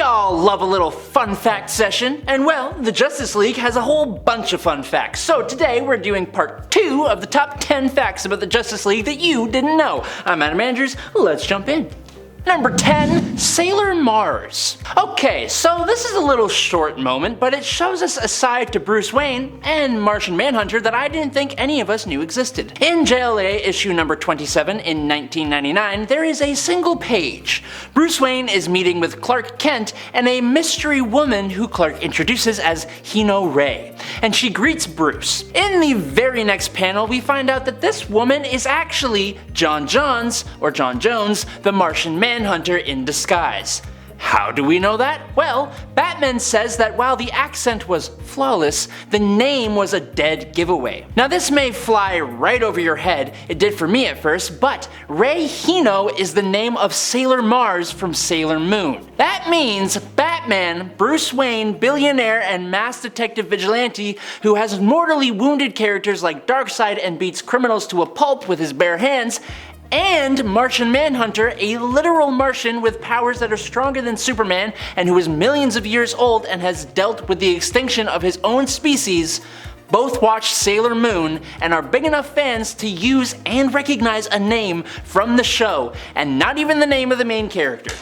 all love a little fun fact session, and well, the Justice League has a whole bunch of fun facts. So today we're doing part 2 of the top 10 facts about the Justice League that you didn't know. I'm Adam Andrews, let's jump in. Number 10, Sailor Mars. Okay, so this is a little short moment, but it shows us a side to Bruce Wayne and Martian Manhunter that I didn't think any of us knew existed. In JLA issue number 27 in 1999, there is a single page. Bruce Wayne is meeting with Clark Kent and a mystery woman who Clark introduces as Hino Ray, and she greets Bruce. In the very next panel, we find out that this woman is actually John Jones, the Martian Manhunter in disguise. How do we know that? Well, Batman says that while the accent was flawless, the name was a dead giveaway. Now this may fly right over your head, it did for me at first, but Rei Hino is the name of Sailor Mars from Sailor Moon. That means Batman, Bruce Wayne, billionaire and mass detective vigilante who has mortally wounded characters like Darkseid and beats criminals to a pulp with his bare hands, and Martian Manhunter, a literal Martian with powers that are stronger than Superman and who is millions of years old and has dealt with the extinction of his own species, both watch Sailor Moon and are big enough fans to use and recognize a name from the show, and not even the name of the main character.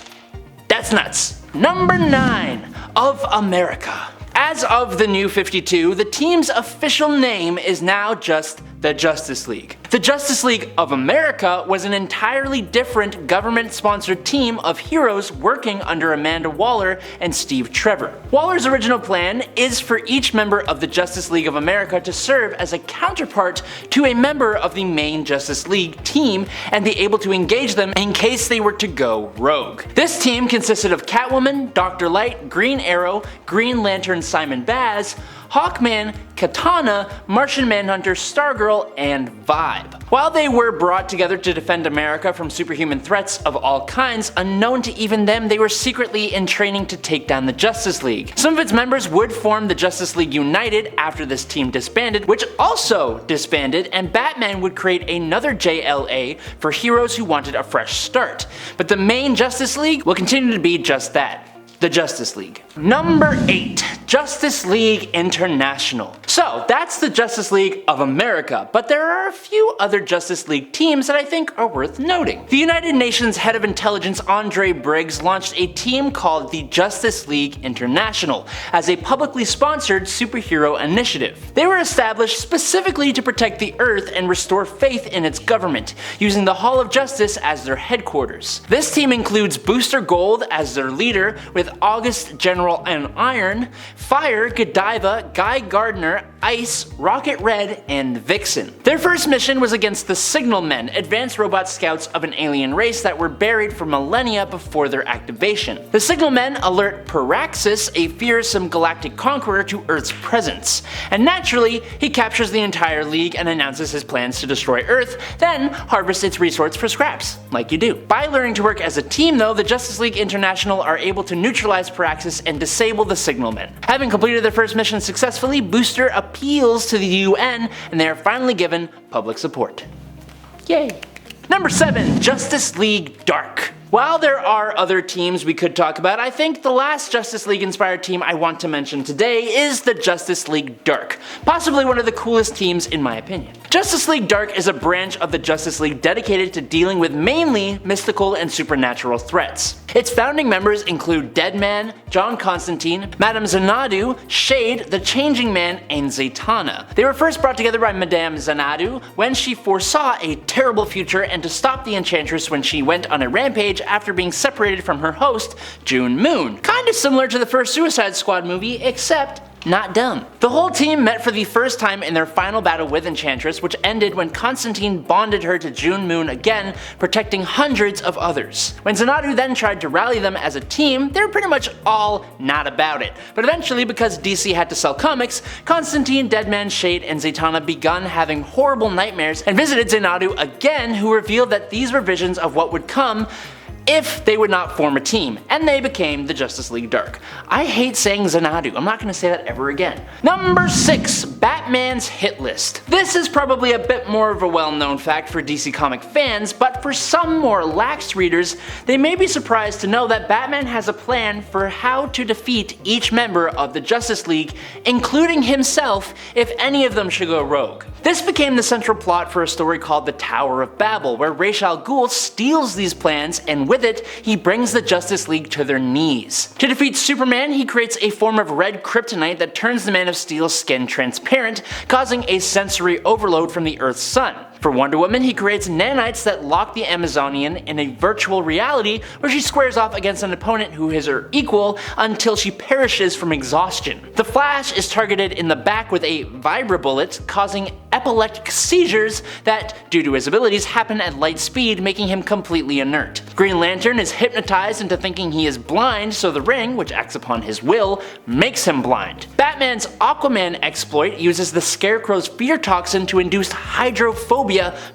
That's nuts. Number 9, of America. As of the New 52, the team's official name is now just the Justice League. The Justice League of America was an entirely different government-sponsored team of heroes working under Amanda Waller and Steve Trevor. Waller's original plan is for each member of the Justice League of America to serve as a counterpart to a member of the main Justice League team and be able to engage them in case they were to go rogue. This team consisted of Catwoman, Dr. Light, Green Arrow, Green Lantern Simon Baz, Hawkman, Katana, Martian Manhunter, Stargirl, and Vibe. While they were brought together to defend America from superhuman threats of all kinds, unknown to even them, they were secretly in training to take down the Justice League. Some of its members would form the Justice League United after this team disbanded, which also disbanded, and Batman would create another JLA for heroes who wanted a fresh start. But the main Justice League will continue to be just that. The Justice League. Number 8, Justice League International. So that's the Justice League of America, but there are a few other Justice League teams that I think are worth noting. The United Nations Head of Intelligence Andre Briggs launched a team called the Justice League International as a publicly sponsored superhero initiative. They were established specifically to protect the Earth and restore faith in its government, using the Hall of Justice as their headquarters. This team includes Booster Gold as their leader, with August, General, and Iron, Fire, Godiva, Guy Gardner, Ice, Rocket Red, and Vixen. Their first mission was against the Signal Men, advanced robot scouts of an alien race that were buried for millennia before their activation. The Signal Men alert Paraxis, a fearsome galactic conqueror, to Earth's presence, and naturally, he captures the entire League and announces his plans to destroy Earth, then harvest its resources for scraps, like you do. By learning to work as a team though, the Justice League International are able to neutralize Paraxis and disable the Signal Men. Having completed their first mission successfully, Booster appeals to the UN and they are finally given public support. Yay! Number 7, Justice League Dark. While there are other teams we could talk about, I think the last Justice League inspired team I want to mention today is the Justice League Dark, possibly one of the coolest teams in my opinion. Justice League Dark is a branch of the Justice League dedicated to dealing with mainly mystical and supernatural threats. Its founding members include Deadman, John Constantine, Madame Xanadu, Shade, the Changing Man, and Zatanna. They were first brought together by Madame Xanadu when she foresaw a terrible future and to stop the Enchantress when she went on a rampage after being separated from her host, June Moon. Kinda similar to the first Suicide Squad movie, except not dumb. The whole team met for the first time in their final battle with Enchantress, which ended when Constantine bonded her to June Moon again, protecting hundreds of others. When Xanadu then tried to rally them as a team, they were pretty much all not about it. But eventually, because DC had to sell comics, Constantine, Deadman, Shade, and Zatanna begun having horrible nightmares and visited Xanadu again, who revealed that these were visions of what would come if they would not form a team, and they became the Justice League Dark. I hate saying Xanadu, I'm not going to say that ever again. Number 6. Batman's hit list. This is probably a bit more of a well-known fact for DC comic fans, but for some more lax readers, they may be surprised to know that Batman has a plan for how to defeat each member of the Justice League, including himself if any of them should go rogue. This became the central plot for a story called The Tower of Babel, where Ra's al Ghul steals these plans, and with it, he brings the Justice League to their knees. To defeat Superman, he creates a form of red kryptonite that turns the Man of Steel's skin transparent, causing a sensory overload from the Earth's sun. For Wonder Woman, he creates nanites that lock the Amazonian in a virtual reality where she squares off against an opponent who is her equal until she perishes from exhaustion. The Flash is targeted in the back with a vibrabullet, causing epileptic seizures that, due to his abilities, happen at light speed, making him completely inert. Green Lantern is hypnotized into thinking he is blind, so the ring, which acts upon his will, makes him blind. Batman's Aquaman exploit uses the Scarecrow's fear toxin to induce hydrophobia,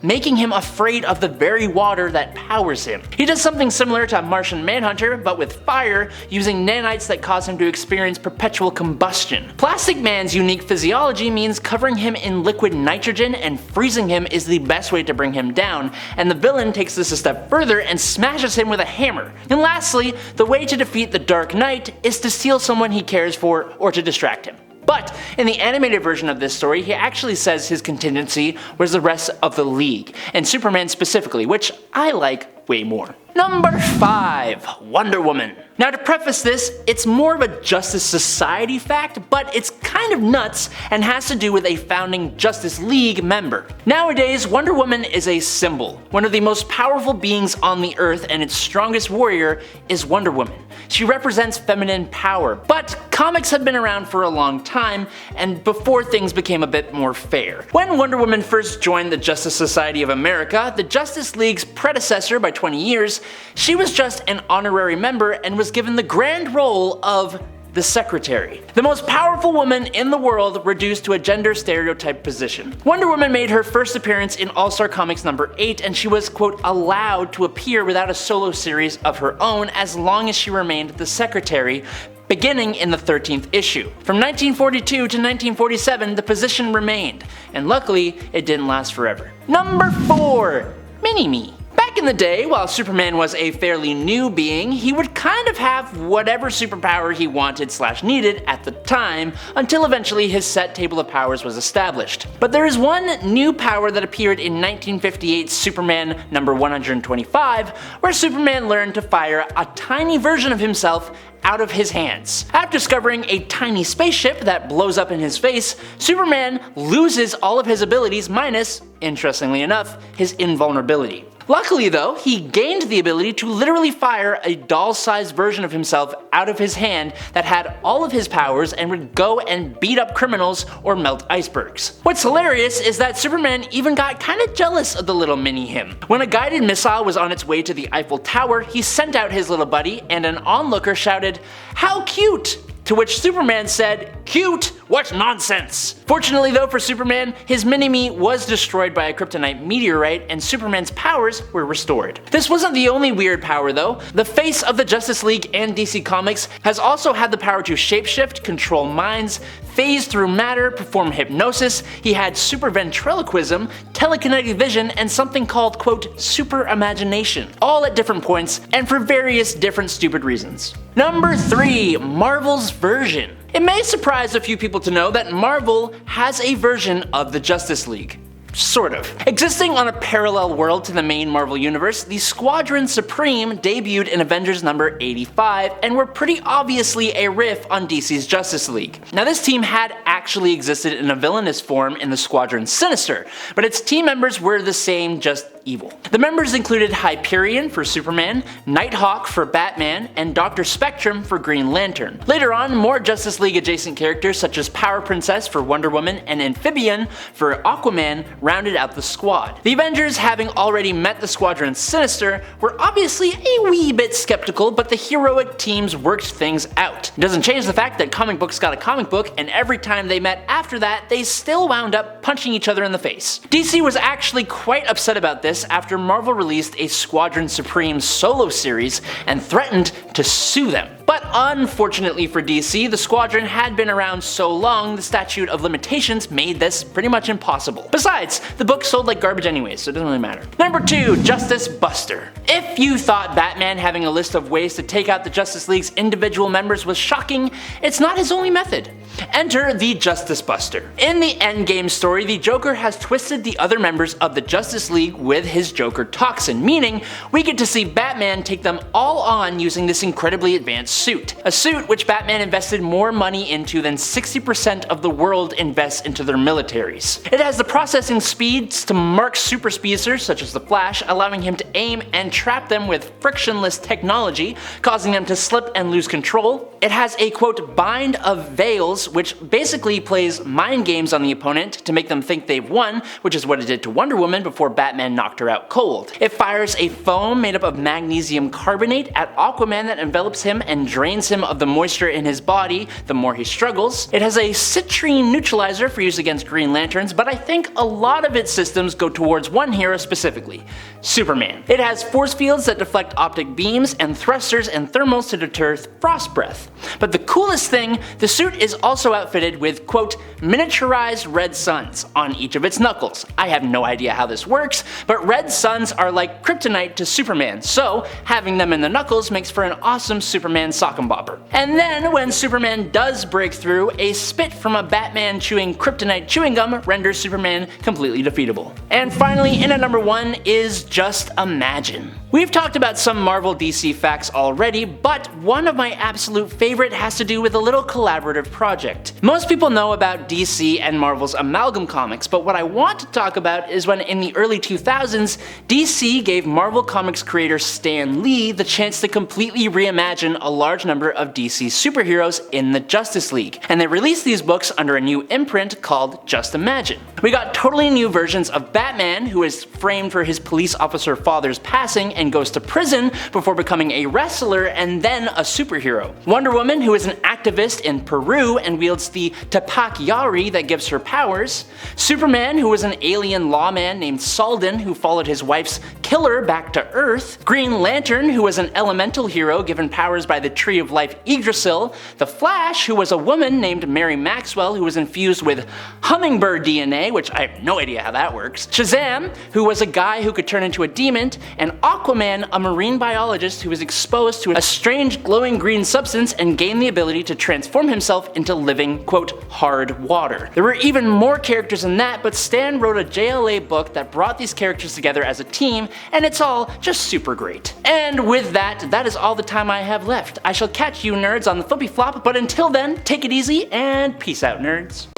making him afraid of the very water that powers him. He does something similar to Martian Manhunter, but with fire, using nanites that cause him to experience perpetual combustion. Plastic Man's unique physiology means covering him in liquid nitrogen and freezing him is the best way to bring him down, and the villain takes this a step further and smashes him with a hammer. And lastly, the way to defeat the Dark Knight is to steal someone he cares for or to distract him. But in the animated version of this story, he actually says his contingency was the rest of the League, and Superman specifically, which I like way more. Number 5. Wonder Woman. Now, to preface this, it's more of a Justice Society fact, but it's kind of nuts and has to do with a founding Justice League member. Nowadays, Wonder Woman is a symbol. One of the most powerful beings on the earth, and its strongest warrior is Wonder Woman. She represents feminine power, but comics have been around for a long time, and before things became a bit more fair. When Wonder Woman first joined the Justice Society of America, the Justice League's predecessor by 20 years, she was just an honorary member and was given the grand role of the Secretary. The most powerful woman in the world reduced to a gender stereotype position. Wonder Woman made her first appearance in All-Star Comics number 8, and she was, quote, allowed to appear without a solo series of her own as long as she remained the Secretary, beginning in the 13th issue. From 1942 to 1947, the position remained, and luckily, it didn't last forever. Number 4. Mini-Me. Back in the day, while Superman was a fairly new being, he would kind of have whatever superpower he wanted/needed at the time, until eventually his set table of powers was established. But there is one new power that appeared in 1958's Superman number 125, where Superman learned to fire a tiny version of himself out of his hands. After discovering a tiny spaceship that blows up in his face, Superman loses all of his abilities minus, interestingly enough, his invulnerability. Luckily though, he gained the ability to literally fire a doll-sized version of himself out of his hand that had all of his powers and would go and beat up criminals or melt icebergs. What's hilarious is that Superman even got kinda jealous of the little mini-him. When a guided missile was on its way to the Eiffel Tower, he sent out his little buddy and an onlooker shouted, "How cute!" To which Superman said, "Cute? What nonsense!" Fortunately though for Superman, his mini-me was destroyed by a kryptonite meteorite and Superman's powers were restored. This wasn't the only weird power though. The face of the Justice League and DC Comics has also had the power to shapeshift, control minds, phase through matter, perform hypnosis. He had super ventriloquism, telekinetic vision, and something called, quote, super imagination, all at different points and for various different stupid reasons. Number 3. Marvel's version. It may surprise a few people to know that Marvel has a version of the Justice League. Sort of. Existing on a parallel world to the main Marvel universe, the Squadron Supreme debuted in Avengers number 85 and were pretty obviously a riff on DC's Justice League. Now this team had actually existed in a villainous form in the Squadron Sinister, but its team members were the same, just evil. The members included Hyperion for Superman, Nighthawk for Batman, and Dr. Spectrum for Green Lantern. Later on, more Justice League adjacent characters such as Power Princess for Wonder Woman and Amphibian for Aquaman rounded out the squad. The Avengers, having already met the Squadron Sinister, were obviously a wee bit skeptical, but the heroic teams worked things out. It doesn't change the fact that comic books got a comic book, and every time they met after that, they still wound up punching each other in the face. DC was actually quite upset about this after Marvel released a Squadron Supreme solo series and threatened to sue them. But unfortunately for DC, the Squadron had been around so long, the statute of limitations made this pretty much impossible. Besides, the book sold like garbage anyways, so it doesn't really matter. Number 2, Justice Buster. If you thought Batman having a list of ways to take out the Justice League's individual members was shocking, it's not his only method. Enter the Justice Buster. In the Endgame story, the Joker has twisted the other members of the Justice League with his Joker toxin, meaning we get to see Batman take them all on using this incredibly advanced suit. A suit which Batman invested more money into than 60% of the world invests into their militaries. It has the processing speeds to mark super speedsters such as the Flash, allowing him to aim and trap them with frictionless technology, causing them to slip and lose control. It has a quote bind of veils, which basically plays mind games on the opponent to make them think they've won, which is what it did to Wonder Woman before Batman knocked her out cold. It fires a foam made up of magnesium carbonate at Aquaman that envelops him and drains him of the moisture in his body the more he struggles. It has a citrine neutralizer for use against Green Lanterns, but I think a lot of its systems go towards one hero specifically, Superman. It has force fields that deflect optic beams and thrusters and thermals to deter frost breath. But the coolest thing, the suit is also outfitted with quote miniaturized red suns on each of its knuckles. I have no idea how this works, but red suns are like kryptonite to Superman, so having them in the knuckles makes for an awesome Superman sock and bopper. And then when Superman does break through, a spit from a Batman chewing kryptonite chewing gum renders Superman completely defeatable. And finally, in at number 1 is Just Imagine. We've talked about some Marvel DC facts already, but one of my absolute favorite has to do with a little collaborative project. Most people know about DC and Marvel's Amalgam Comics, but what I want to talk about is when in the early 2000s, DC gave Marvel Comics creator Stan Lee the chance to completely reimagine a large number of DC superheroes in the Justice League, and they released these books under a new imprint called Just Imagine. We got totally new versions of Batman, who is framed for his police officer father's passing and goes to prison before becoming a wrestler and then a superhero. Wonder Woman, who is an activist in Peru and wields the Tapak Yari that gives her powers. Superman, who is an alien lawman named Salden who followed his wife's killer back to Earth. Green Lantern, who was an elemental hero given powers by the Tree of Life Yggdrasil. The Flash, who was a woman named Mary Maxwell who was infused with hummingbird DNA, which I have no idea how that works. Shazam, who was a guy who could turn into a demon, and Aquaman, a marine biologist who was exposed to a strange glowing green substance and gained the ability to transform himself into living, quote, hard water. There were even more characters than that, but Stan wrote a JLA book that brought these characters together as a team, and it's all just super great. And with that, that is all the time I have left. I shall catch you nerds on the flippy flop, but until then, take it easy and peace out, nerds.